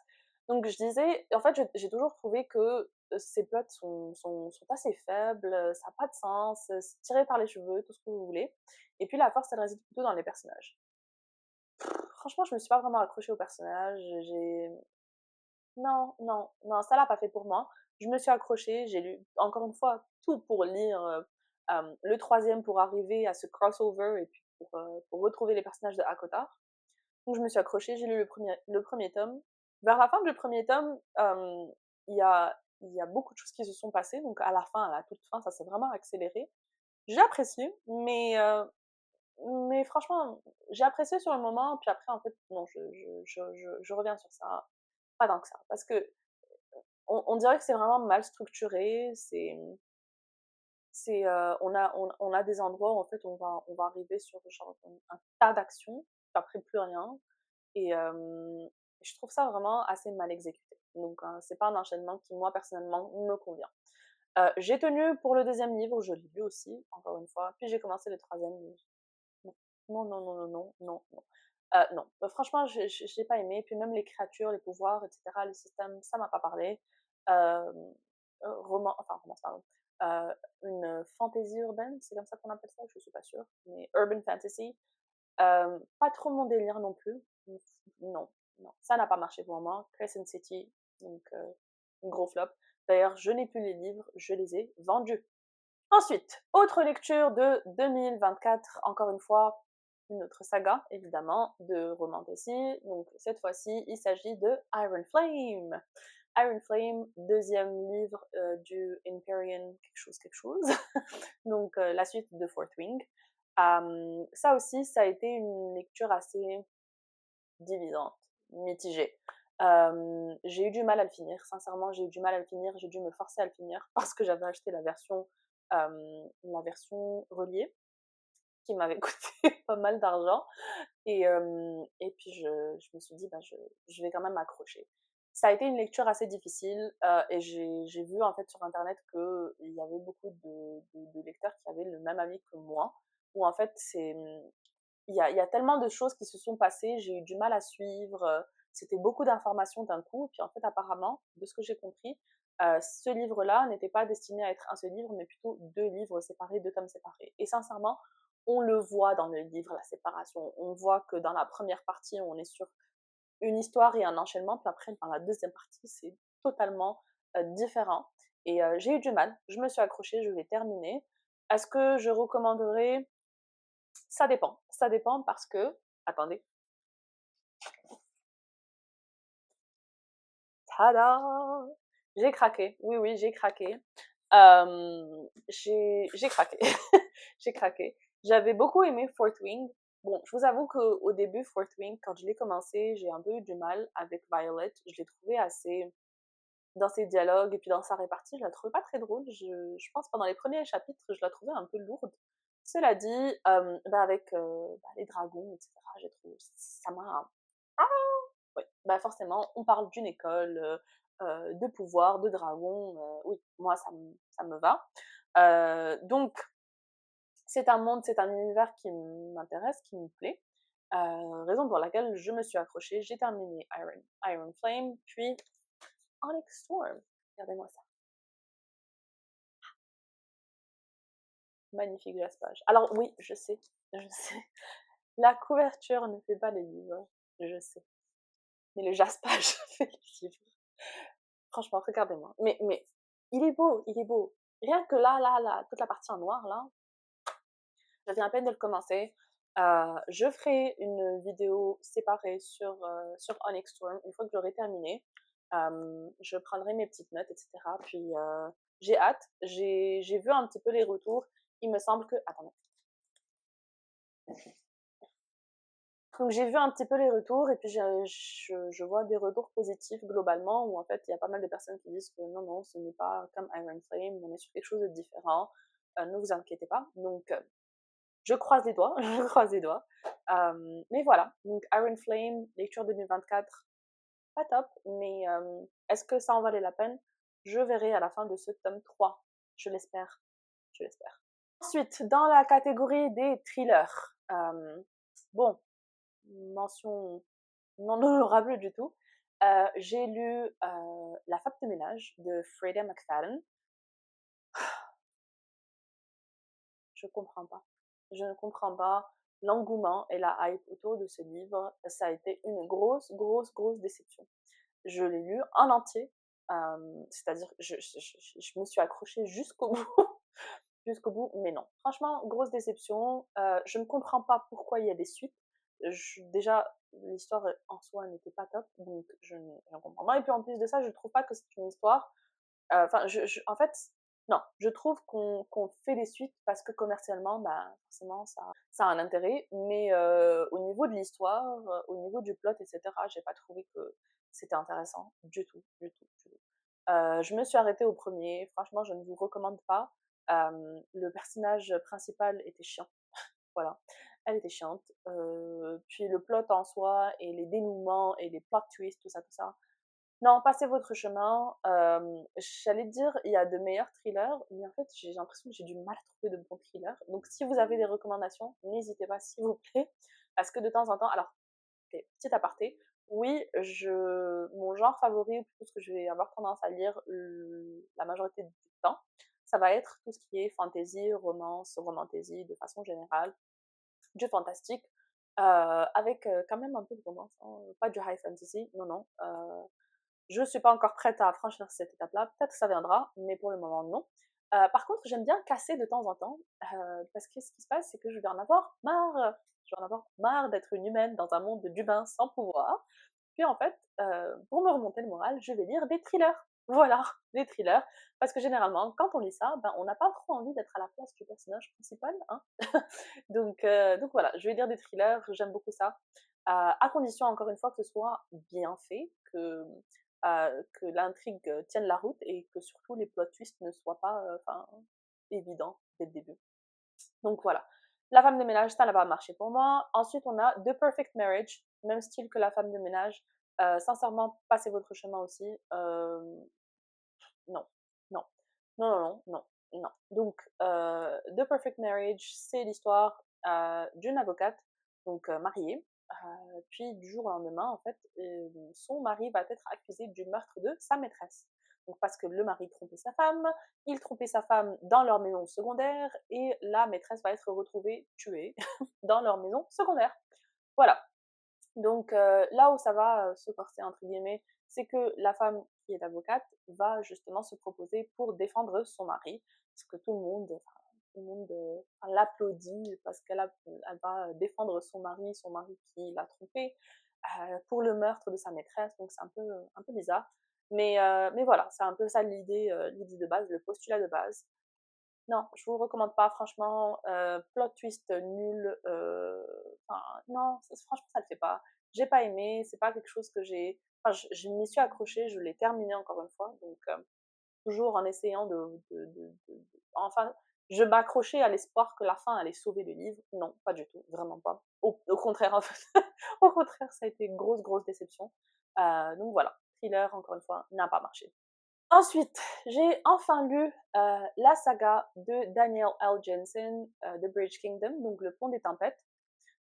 Donc je disais, en fait, j'ai toujours trouvé que ces plots sont assez faibles, ça n'a pas de sens, c'est tiré par les cheveux, tout ce que vous voulez. Et puis la force, elle réside plutôt dans les personnages. Franchement, je me suis pas vraiment accrochée aux personnages, Non, non, non, ça l'a pas fait pour moi. Je me suis accrochée, j'ai lu, encore une fois, tout pour lire le troisième pour arriver à ce crossover et puis pour retrouver les personnages de Akotar. Donc je me suis accrochée, j'ai lu le premier tome. Vers la fin du premier tome, il y a beaucoup de choses qui se sont passées, donc à la fin, à la toute fin, ça s'est vraiment accéléré. J'ai apprécié, mais franchement, j'ai apprécié sur le moment, puis après, en fait, non, je reviens sur ça, pas tant que ça, parce que on dirait que c'est vraiment mal structuré, on a des endroits où en fait on va arriver sur genre un tas d'actions, puis après plus rien, et je trouve ça vraiment assez mal exécuté. Donc c'est pas un enchaînement qui moi personnellement me convient. J'ai tenu pour le deuxième livre, je l'ai lu aussi, encore une fois, puis j'ai commencé le troisième livre. Non, non, non, non, non, non, non. Non. Franchement, j'ai pas aimé. Puis même les créatures, les pouvoirs, etc., le système, ça m'a pas parlé. Euh, romance, pardon. Une fantaisie urbaine, c'est comme ça qu'on appelle ça, je suis pas sûre. Mais urban fantasy, pas trop mon délire non plus. Non, non, ça n'a pas marché pour moi. Crescent City, donc gros flop. D'ailleurs, je n'ai plus les livres, je les ai vendus. Ensuite, autre lecture de 2024, encore une fois, une autre saga, évidemment, de romantasy. Donc, cette fois-ci, il s'agit de Iron Flame. Iron Flame, deuxième livre du Empyrean quelque chose. Donc, la suite de Fourth Wing. Ça aussi, ça a été une lecture assez divisante, mitigée. J'ai eu du mal à le finir, sincèrement, j'ai eu du mal à le finir, j'ai dû me forcer à le finir parce que j'avais acheté la version reliée qui m'avait coûté pas mal d'argent. Et puis je me suis dit, bah, je vais quand même m'accrocher. Ça a été une lecture assez difficile et j'ai vu en fait sur internet qu'il y avait beaucoup de lecteurs qui avaient le même avis que moi, où en fait il y a tellement de choses qui se sont passées, j'ai eu du mal à suivre, c'était beaucoup d'informations d'un coup, puis en fait apparemment, de ce que j'ai compris, ce livre-là n'était pas destiné à être un seul livre, mais plutôt deux livres séparés, deux tomes séparés. Et sincèrement, on le voit dans le livre, la séparation. On voit que dans la première partie, on est sur une histoire et un enchaînement, puis après, dans la deuxième partie, c'est totalement différent. Et j'ai eu du mal, je me suis accrochée, je l'ai terminé. Est-ce que je recommanderais? Ça dépend parce que... Attendez. Tada! J'ai craqué. Oui, oui, j'ai craqué. J'ai craqué. J'ai craqué. J'avais beaucoup aimé Fourth Wing. Bon, je vous avoue qu'au début, Fourth Wing, quand je l'ai commencé, j'ai un peu eu du mal avec Violet. Je l'ai trouvé assez... Dans ses dialogues et puis dans sa répartie, je la trouvais pas très drôle. Je pense pendant les premiers chapitres, je la trouvais un peu lourde. Cela dit, bah avec les dragons, etc., j'ai trouvé ça m'a... Ah ouais, bah forcément, on parle d'une école, de pouvoir, de dragons, oui, moi ça me va. Donc, c'est un monde, c'est un univers qui m'intéresse, qui me plaît. Raison pour laquelle je me suis accrochée, j'ai terminé Iron Flame, puis Onyx Storm. Regardez-moi ça. Magnifique jaspage. Alors oui, je sais. La couverture ne fait pas les livres, je sais. Mais le jaspage fait les livres. Franchement, regardez-moi. Mais il est beau, il est beau. Rien que là, toute la partie en noir, là, je viens à peine de le commencer. Je ferai une vidéo séparée sur Onyx Storm une fois que j'aurai terminé. Je prendrai mes petites notes, etc. Puis j'ai hâte. J'ai vu un petit peu les retours. Il me semble que... Attendez. Donc j'ai vu un petit peu les retours et puis je vois des retours positifs globalement où en fait il y a pas mal de personnes qui disent que non, non, ce n'est pas comme Iron Flame, on est sur quelque chose de différent, ne vous inquiétez pas. Donc je croise les doigts, je croise les doigts. Mais voilà, donc Iron Flame, lecture 2024, pas top, mais est-ce que ça en valait la peine? Je verrai à la fin de ce tome 3, je l'espère, je l'espère. Ensuite, dans la catégorie des thrillers, bon, mention non honorable du tout, j'ai lu La femme de ménage de Freida McFadden. Je comprends pas. Je ne comprends pas l'engouement et la hype autour de ce livre. Ça a été une grosse, grosse, grosse déception. Je l'ai lu en entier, c'est-à-dire que je me suis accrochée jusqu'au bout, jusqu'au bout, mais non. Franchement, grosse déception. Je ne comprends pas pourquoi il y a des suites. Déjà, l'histoire en soi n'était pas top, donc je ne comprends pas. Et puis en plus de ça, je trouve pas que c'est une histoire enfin, en fait, non, je trouve qu'on fait des suites parce que commercialement, bah, forcément, ça a un intérêt, mais au niveau de l'histoire, au niveau du plot, etc., j'ai pas trouvé que c'était intéressant du tout, du tout, du tout. Je me suis arrêtée au premier, franchement, je ne vous recommande pas. Le personnage principal était chiant, voilà, elle était chiante. Puis le plot en soi, et les dénouements, et les plot twists, tout ça, non, passez votre chemin. J'allais dire, il y a de meilleurs thrillers, mais en fait, j'ai l'impression que j'ai du mal à trouver de bons thrillers. Donc, si vous avez des recommandations, n'hésitez pas, s'il vous plaît. Parce que de temps en temps, alors, okay, petit aparté, oui, mon genre favori, ou plutôt ce que je vais avoir tendance à lire la majorité du temps, ça va être tout ce qui est fantasy, romance, romantasy, de façon générale, du fantastique, avec quand même un peu de romance, hein, pas du high fantasy, non, non. Je ne suis pas encore prête à franchir cette étape-là. Peut-être que ça viendra, mais pour le moment, non. Par contre, j'aime bien casser de temps en temps, parce que ce qui se passe, c'est que je vais en avoir marre. Je vais en avoir marre d'être une humaine dans un monde d'humains sans pouvoir. Puis en fait, pour me remonter le moral, je vais lire des thrillers. Voilà, des thrillers. Parce que généralement, quand on lit ça, ben, on n'a pas trop envie d'être à la place du personnage principal. Hein. Donc voilà, je vais lire des thrillers, j'aime beaucoup ça. À condition, encore une fois, que ce soit bien fait, que l'intrigue tienne la route et que surtout les plot twists ne soient pas évidents dès le début. Donc voilà. La femme de ménage, ça n'a pas marché pour moi. Ensuite, on a The Perfect Marriage, même style que la femme de ménage. Sincèrement, passez votre chemin aussi. Non, non, non, non, non, non. Donc, The Perfect Marriage, c'est l'histoire d'une avocate, donc mariée. Puis du jour au lendemain, en fait, son mari va être accusé du meurtre de sa maîtresse. Donc parce que le mari trompait sa femme, il trompait sa femme dans leur maison secondaire et la maîtresse va être retrouvée tuée dans leur maison secondaire. Voilà. Donc là où ça va se corser entre guillemets, c'est que la femme qui est avocate va justement se proposer pour défendre son mari, parce que tout le monde l'applaudit parce elle va défendre son mari qui l'a trompée pour le meurtre de sa maîtresse, donc c'est un peu bizarre. Mais voilà, c'est un peu ça l'idée de base, le postulat de base. Non, je vous recommande pas, franchement. Plot twist nul. Non, franchement, ça le fait pas. J'ai pas aimé, c'est pas quelque chose que j'ai. Enfin, je m'y suis accrochée, je l'ai terminé encore une fois, donc toujours en essayant enfin, je m'accrochais à l'espoir que la fin allait sauver le livre. Non, pas du tout, vraiment pas. Au contraire, en fait. Au contraire, ça a été une grosse, grosse déception. Donc voilà, Thriller, encore une fois, n'a pas marché. Ensuite, j'ai enfin lu la saga de Daniel L. Jensen, The Bridge Kingdom, donc Le Pont des Tempêtes.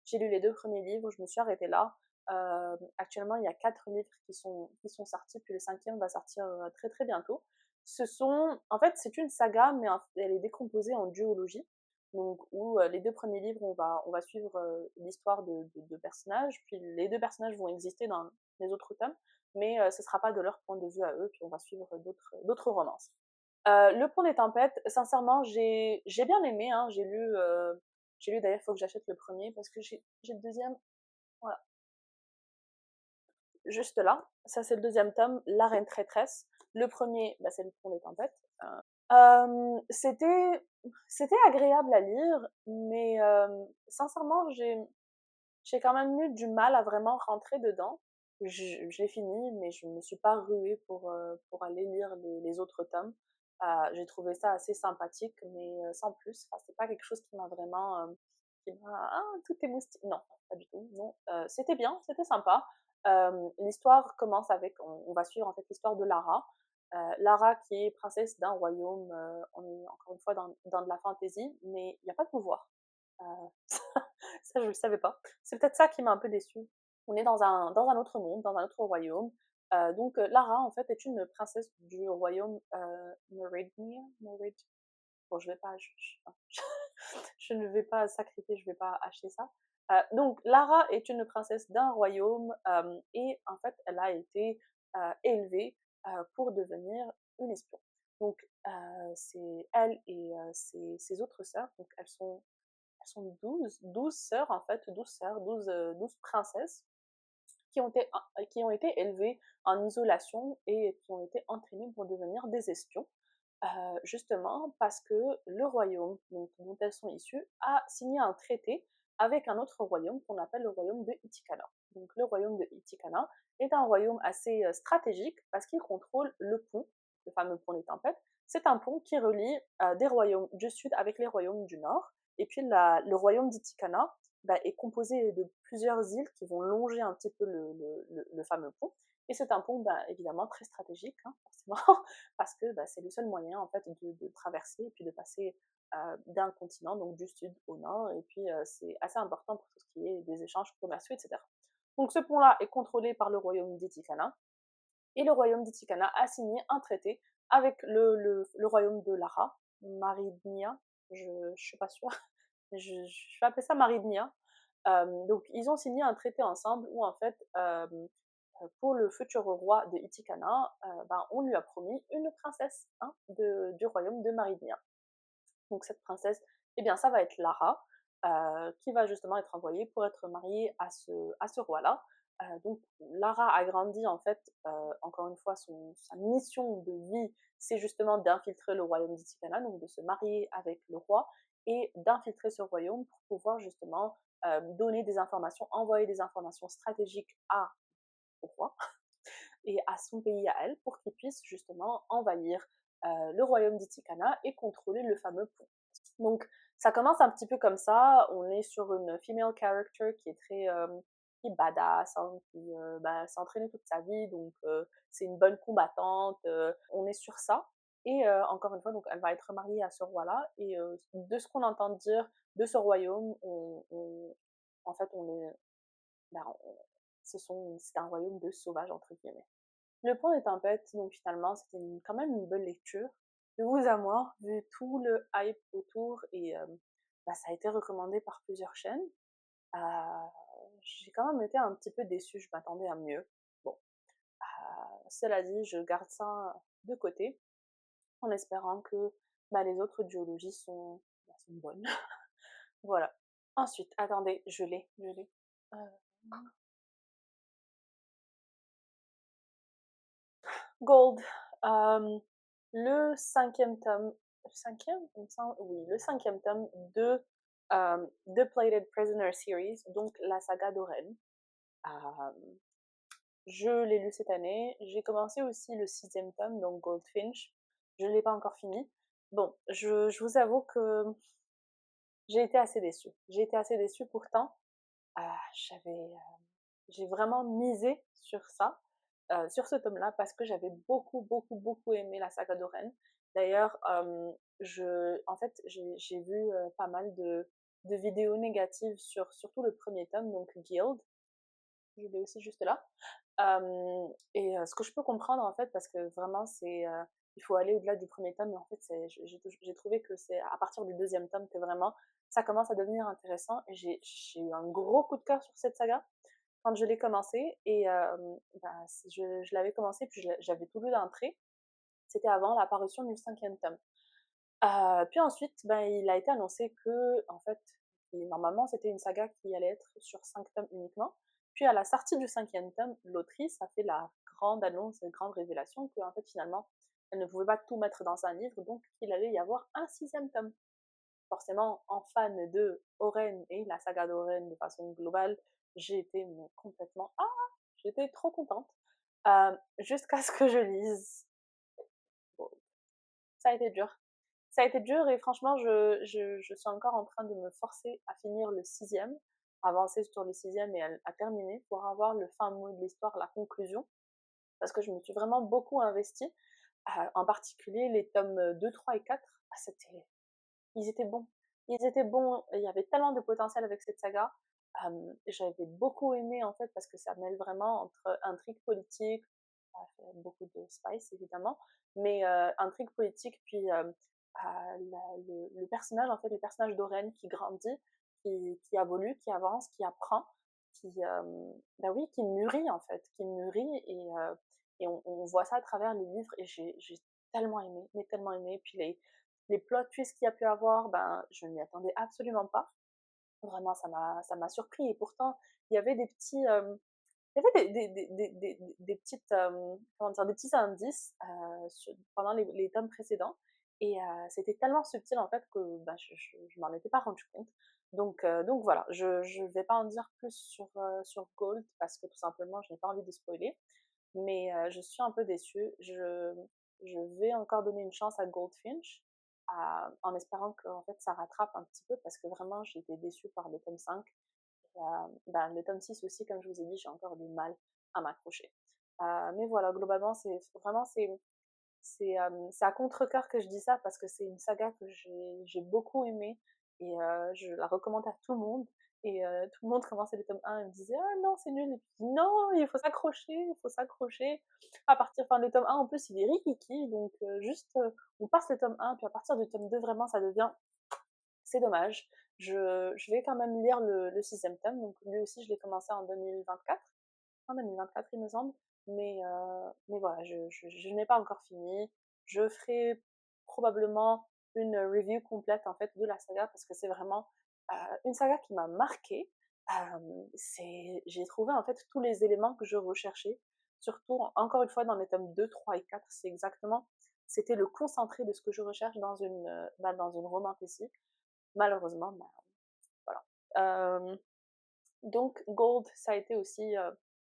J'ai lu les 2 premiers livres, je me suis arrêtée là. Actuellement, il y a 4 livres qui sont sortis, puis le 5e va sortir très très bientôt. En fait, c'est une saga, mais elle est décomposée en duologie. Donc, où les 2 premiers livres, on va suivre l'histoire de personnages, puis les 2 personnages vont exister dans les autres tomes, mais ce ne sera pas de leur point de vue à eux, puis on va suivre d'autres romances. Le Pont des Tempêtes, sincèrement, j'ai bien aimé, hein, j'ai lu d'ailleurs, il faut que j'achète le premier parce que j'ai le deuxième, voilà, juste là. Ça, c'est le deuxième tome, La Reine Traîtresse. Le premier, bah, c'est Le Pont des Tempêtes. C'était agréable à lire, mais sincèrement, j'ai quand même eu du mal à vraiment rentrer dedans. Je l'ai fini, mais je ne me suis pas ruée pour aller lire les autres tomes. J'ai trouvé ça assez sympathique, mais sans plus. Enfin, c'est pas quelque chose qui m'a vraiment... qui m'a... Ah, tout est moustique. Non, pas du tout. Non. C'était bien, c'était sympa. L'histoire commence avec... On va suivre en fait l'histoire de Lara. Lara qui est princesse d'un royaume, on est encore une fois dans de la fantasy, mais il n'y a pas de pouvoir. Euh, ça, je le savais pas. C'est peut-être ça qui m'a un peu déçue. On est dans un autre monde, dans un autre royaume. Donc, Lara, en fait, est une princesse du royaume Meridia. Bon, je vais pas, je ne vais pas sacrifier, je vais pas acheter ça. Donc, Lara est une princesse d'un royaume et en fait, elle a été élevée pour devenir une espion. Donc, c'est elle et ses autres sœurs, donc elles sont 12 sœurs en fait, 12 sœurs, 12 princesses qui ont été élevées en isolation et qui ont été entraînées pour devenir des espions, justement parce que le royaume dont elles sont issues a signé un traité avec un autre royaume qu'on appelle le royaume de Itikana. Donc le royaume de Itikana est un royaume assez stratégique parce qu'il contrôle le pont, le fameux pont des tempêtes. C'est un pont qui relie des royaumes du sud avec les royaumes du nord. Et puis le royaume d'Itikana est composé de plusieurs îles qui vont longer un petit peu le fameux pont. Et c'est un pont évidemment très stratégique, hein, forcément, parce que c'est le seul moyen en fait de traverser et puis de passer d'un continent, donc du sud au nord, et puis c'est assez important pour tout ce qui est des échanges commerciaux, etc. Donc ce pont-là est contrôlé par le royaume d'Itikana, et le royaume d'Itikana a signé un traité avec le royaume de Lara, Maridnia, je suis pas sûre, je vais appeler ça Maridnia. Donc ils ont signé un traité ensemble où en fait pour le futur roi de Itikana, on lui a promis une princesse hein, du royaume de Maridnia. Donc cette princesse, eh bien ça va être Lara, qui va justement être envoyée pour être mariée à ce roi-là. Donc Lara a grandi en fait, encore une fois, sa mission de vie, c'est justement d'infiltrer le royaume d'Itikana, donc de se marier avec le roi et d'infiltrer ce royaume pour pouvoir justement donner des informations, envoyer des informations stratégiques au roi et à son pays à elle pour qu'il puisse justement envahir le royaume d'Itikana et contrôler le fameux pont. Donc ça commence un petit peu comme ça, on est sur une female character qui est très qui est badass, hein, qui s'est entraînée toute sa vie, donc c'est une bonne combattante, on est sur ça. Et encore une fois, donc elle va être mariée à ce roi-là, et de ce qu'on entend dire de ce royaume, en fait, on est, ben, on- c'est un royaume de sauvages, entre guillemets. Le Pont des Tempêtes, donc finalement, c'était quand même une bonne lecture. De vous à moi, vu tout le hype autour, et ça a été recommandé par plusieurs chaînes. Euh, j'ai quand même été un petit peu déçue, je m'attendais à mieux. Bon, cela dit, je garde ça de côté, en espérant que les autres duologies sont bonnes. Voilà. Ensuite, attendez, je l'ai. Euh, Gold. Euh, le cinquième tome, le cinquième, il me semble, oui, le cinquième tome de Plated Prisoner Series, donc la saga d'Oren. Euh, je l'ai lu cette année. J'ai commencé aussi le sixième tome, donc Goldfinch. Je ne l'ai pas encore fini. Bon, je vous avoue que j'ai été assez déçue. J'ai été assez déçue pourtant. Euh, j'ai vraiment misé sur ça, sur ce tome-là, parce que j'avais beaucoup aimé la saga d'Oren. D'ailleurs, en fait, j'ai vu pas mal de vidéos négatives sur surtout le premier tome, donc Guild. Je l'ai aussi juste là. Et ce que je peux comprendre en fait, parce que vraiment il faut aller au-delà du premier tome, mais en fait j'ai trouvé que c'est à partir du deuxième tome que vraiment ça commence à devenir intéressant, et j'ai eu un gros coup de cœur sur cette saga quand je l'ai commencé, et je l'avais commencé puis j'avais tout lu d'un trait, c'était avant l'apparition du cinquième tome. Puis ensuite il a été annoncé que en fait normalement c'était une saga qui allait être sur 5 tomes uniquement, puis à la sortie du cinquième tome, l'autrice a fait la grande annonce, la grande révélation que en fait finalement elle ne pouvait pas tout mettre dans un livre, donc il allait y avoir un sixième tome. forcément, en fan de Oren et la saga d'Oren de façon globale, j'ai été complètement... Ah, j'étais trop contente. Jusqu'à ce que je lise. Bon, ça a été dur. Ça a été dur et franchement, je suis encore en train de me forcer à finir le 6e, avancer sur le 6e et à terminer pour avoir le fin mot de l'histoire, la conclusion, parce que je me suis vraiment beaucoup investie. En particulier les tomes 2, 3 et 4, ils étaient bons. Ils étaient bons, il y avait tellement de potentiel avec cette saga. J'avais beaucoup aimé en fait parce que ça mêle vraiment entre intrigue politique, beaucoup de spice évidemment, mais intrigue politique puis le personnage en fait, le personnage d'Oren qui grandit, qui évolue, qui avance, qui apprend, qui bah oui, qui mûrit en fait, qui mûrit et on voit ça à travers les livres et j'ai tellement aimé, mais tellement aimé. Puis les plot twists qu'il y a pu avoir, ben je n'y attendais absolument pas. Vraiment, ça m'a surpris et pourtant il y avait des petits il y avait des petites, comment dire, des petits indices pendant les tomes précédents. Et c'était tellement subtil en fait que bah, je m'en étais pas rendu compte. Donc voilà, je vais pas en dire plus sur Gold parce que tout simplement je n'ai pas envie de spoiler. Mais je suis un peu déçue. Je vais encore donner une chance à Goldfinch en espérant que en fait, ça rattrape un petit peu parce que vraiment j'ai été déçue par le tome 5 bah, le tome 6 aussi, comme je vous ai dit, j'ai encore du mal à m'accrocher. Mais voilà, globalement, c'est vraiment, c'est à contre-cœur que je dis ça parce que c'est une saga que j'ai beaucoup aimée et je la recommande à tout le monde. Et tout le monde commençait le tome 1 et me disait ah non, c'est nul. Et puis non, il faut s'accrocher, il faut s'accrocher. À partir, enfin, le tome 1 en plus, il est rikiki, donc juste on passe le tome 1, puis à partir du tome 2, vraiment, ça devient c'est dommage. Je vais quand même lire le 6e tome, donc lui aussi je l'ai commencé en 2024, en 2024 il me semble, mais voilà, je n'ai pas encore fini. Je ferai probablement une review complète en fait de la saga parce que c'est vraiment une saga qui m'a marquée. J'ai trouvé en fait tous les éléments que je recherchais, surtout encore une fois dans les tomes 2, 3 et 4, c'était le concentré de ce que je recherche dans une romantécie. Malheureusement, bah, voilà. Donc Gold, ça a été aussi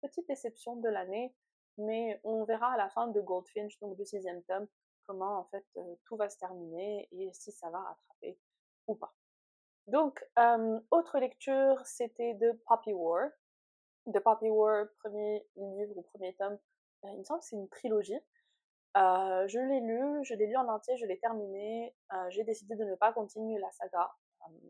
petite déception de l'année, mais on verra à la fin de Goldfinch, donc du 6e tome, comment en fait tout va se terminer et si ça va rattraper ou pas. Donc, autre lecture, c'était de Poppy War. De Poppy War, premier livre ou premier tome, il me semble que c'est une trilogie. Je l'ai lu en entier, je l'ai terminé. J'ai décidé de ne pas continuer la saga.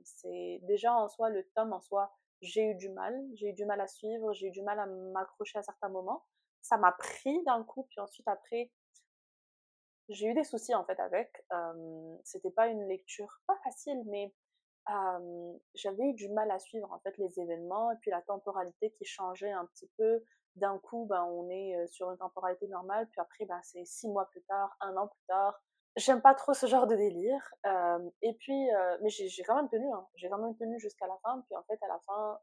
C'est déjà en soi, le tome en soi, j'ai eu du mal à suivre, j'ai eu du mal à m'accrocher à certains moments. Ça m'a pris d'un coup, puis ensuite après, j'ai eu des soucis en fait avec. C'était pas une lecture pas facile, mais j'avais eu du mal à suivre en fait les événements et puis la temporalité qui changeait un petit peu. D'un coup, ben, on est sur une temporalité normale, puis après, ben, c'est 6 mois plus tard, un an plus tard. J'aime pas trop ce genre de délire. Et puis, mais j'ai quand même tenu, hein. J'ai quand même tenu jusqu'à la fin. Puis en fait, à la fin,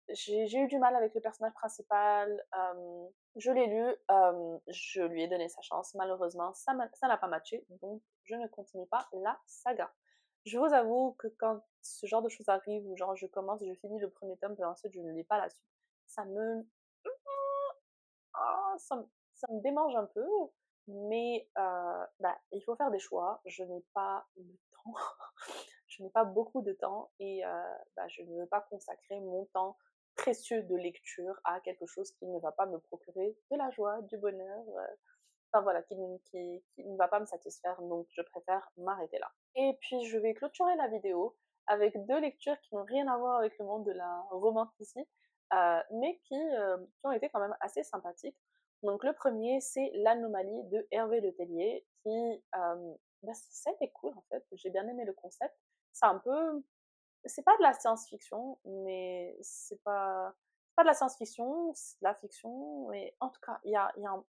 j'ai eu du mal avec le personnage principal. Je l'ai lu, je lui ai donné sa chance. Malheureusement, ça n'a pas matché, donc je ne continue pas la saga. Je vous avoue que quand ce genre de choses arrive, où genre je commence, je finis le premier tome, puis ensuite je ne lis pas la suite, ça me, ah, ça me démange un peu, mais bah, il faut faire des choix. Je n'ai pas le temps, je n'ai pas beaucoup de temps et bah, je ne veux pas consacrer mon temps précieux de lecture à quelque chose qui ne va pas me procurer de la joie, du bonheur, enfin voilà, qui ne va pas me satisfaire, donc je préfère m'arrêter là. Et puis je vais clôturer la vidéo avec 2 lectures qui n'ont rien à voir avec le monde de la romanticie, mais qui ont été quand même assez sympathiques. Donc le premier, c'est L'Anomalie de Hervé Letellier, qui, bah, ça a été cool en fait, j'ai bien aimé le concept. C'est un peu, c'est pas de la science-fiction, mais c'est pas de la science-fiction, c'est de la fiction, mais en tout cas, il y a un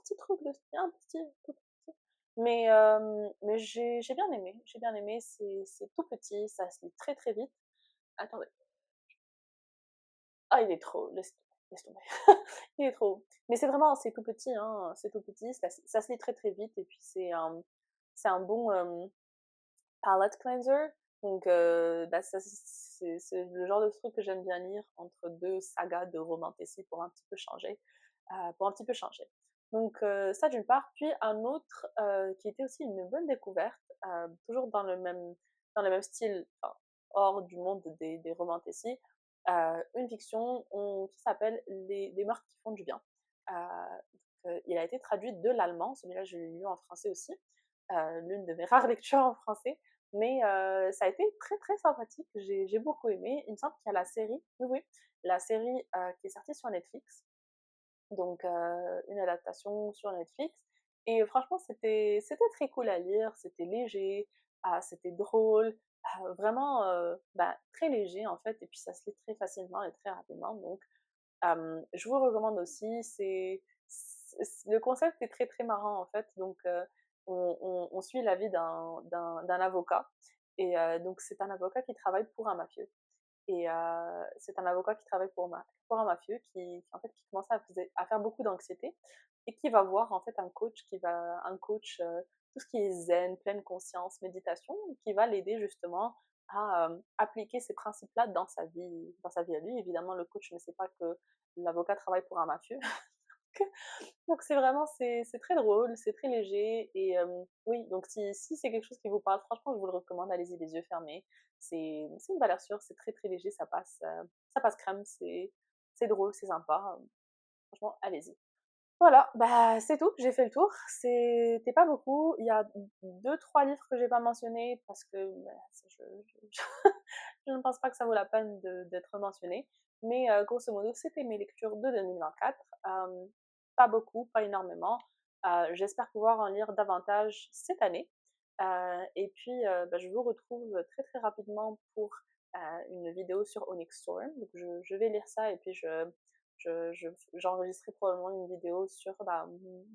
petit truc, un petit, tout petit. Mais j'ai bien aimé, c'est tout petit, ça se lit très très vite. Attendez, ah il est trop, laisse tomber, il est trop. Mais c'est vraiment, c'est tout petit, hein, c'est tout petit, ça se lit très très vite, et puis c'est un bon, palette cleanser. Donc, bah, ça, c'est le genre de truc que j'aime bien lire entre deux sagas de romantasy pour un petit peu changer. Pour un petit peu changer. Donc, ça d'une part. Puis un autre qui était aussi une bonne découverte, toujours dans le même style, enfin, hors du monde des romantasy, une fiction qui s'appelle Les meurtres qui font du bien. Il a été traduit de l'allemand, celui-là je l'ai lu en français aussi, l'une de mes rares lectures en français, mais ça a été très très sympathique, j'ai beaucoup aimé. Il me semble qu'il y a la série, oui, oui, la série qui est sortie sur Netflix, donc une adaptation sur Netflix. Et franchement, c'était très cool à lire, c'était léger, c'était drôle, vraiment bah, très léger en fait, et puis ça se lit très facilement et très rapidement. Donc je vous recommande aussi. Le concept est très très marrant en fait. Donc on suit la vie d'un avocat, et donc c'est un avocat qui travaille pour un mafieux. Et c'est un avocat qui travaille pour un mafieux en fait, qui commence à faire beaucoup d'anxiété, et qui va voir en fait un coach, tout ce qui est zen, pleine conscience, méditation, qui va l'aider justement à appliquer ces principes-là dans sa vie à lui. Évidemment, le coach ne sait pas que l'avocat travaille pour un mafieux. Donc c'est vraiment, c'est très drôle, c'est très léger, et oui, donc si c'est quelque chose qui vous parle, franchement, je vous le recommande, allez-y les yeux fermés. C'est une valeur sûre, c'est très très léger, ça passe crème, c'est drôle, c'est sympa. Franchement, allez-y. Voilà, bah c'est tout, j'ai fait le tour. C'était pas beaucoup. Il y a deux, trois livres que j'ai pas mentionnés parce que bah, je ne pense pas que ça vaut la peine d'être mentionné. Mais grosso modo, c'était mes lectures de 2024. Pas beaucoup, pas énormément. J'espère pouvoir en lire davantage cette année. Et puis, bah, je vous retrouve très très rapidement pour une vidéo sur Onyx Storm. Donc, je vais lire ça, et puis j'enregistrerai probablement une vidéo sur bah,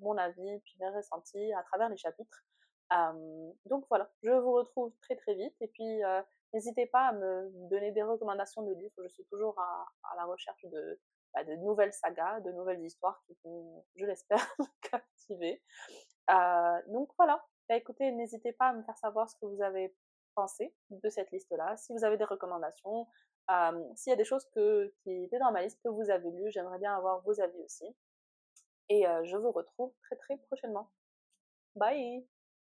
mon avis puis mes ressentis à travers les chapitres. Donc voilà, je vous retrouve très très vite, et puis n'hésitez pas à me donner des recommandations de livres. Je suis toujours à la recherche bah, de nouvelles sagas, de nouvelles histoires qui vont, je l'espère, me captiver. Donc voilà, bah, écoutez, n'hésitez pas à me faire savoir ce que vous avez pensé de cette liste-là, si vous avez des recommandations, s'il y a des choses qui étaient dans ma liste que vous avez lues, j'aimerais bien avoir vos avis aussi. Et je vous retrouve très très prochainement. Bye!